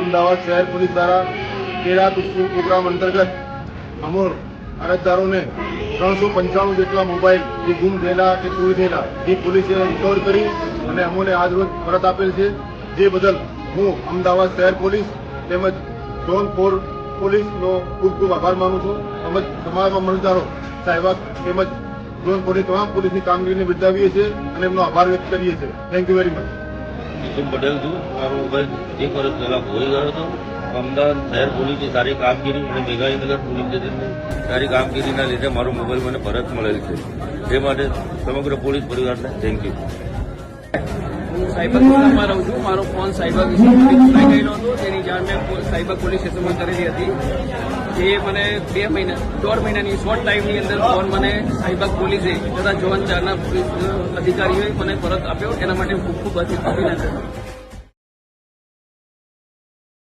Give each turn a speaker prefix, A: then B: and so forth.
A: અમદાવાદ શહેર પોલીસ દ્વારા તેરા તુસ્સુ પ્રોગ્રામ અંતર્ગત અમોર અરજદારોને 395 જેટલા મોબાઈલ જે ગુમ થયેલા કે ચોરી થયેલા જે પોલીસે રિકવર કરી અને અમોને આજ રોજ પરત આપેલ છે, જે બદલ હું અમદાવાદ શહેર પોલીસ તેમજ ઝોન 4 પોલીસનો ખૂબ ખૂબ આભાર માનું છું. તેમજ તમામ અમલદારો સાહેબ તેમજ ઝોન 4ની તમામ પોલીસની કામગીરીને બિરદાવીએ છીએ અને એમનો આભાર વ્યક્ત કરીએ છીએ. Thank you very much.
B: Kusum Patel છું. મારો મોબાઈલ 1 વર્ષ પહેલા ખોઈ ગયો હતો. અમદાવાદ શહેર પોલીસની સારી કામગીરી અને મેઘાણીનગર પોલીસ સ્ટેશનની સારી કામગીરીના લીધે મારો મોબાઈલ મને પરત મળેલ છે. તે માટે સમગ્ર પોલીસ પરિવારને થેન્ક યુ.
C: હું સાયબર વિસ્તારમાં રહું છું. મારો ફોન સાયબર વિસ્તારમાંથી ચોરાઈ ગયેલો હતો, જેની જાણ મેં સાયબર પોલીસ સ્ટેશનમાં કરેલી હતી. જે મને 1.5 મહિનાની શોર્ટ ટાઈમની અંદર ફોન મને સાયબર પોલીસે તથા ઝોન 4ના પોલીસ અધિકારીઓએ મને પરત આપ્યો. એના માટે ખૂબ ખૂબ અભિનંદન.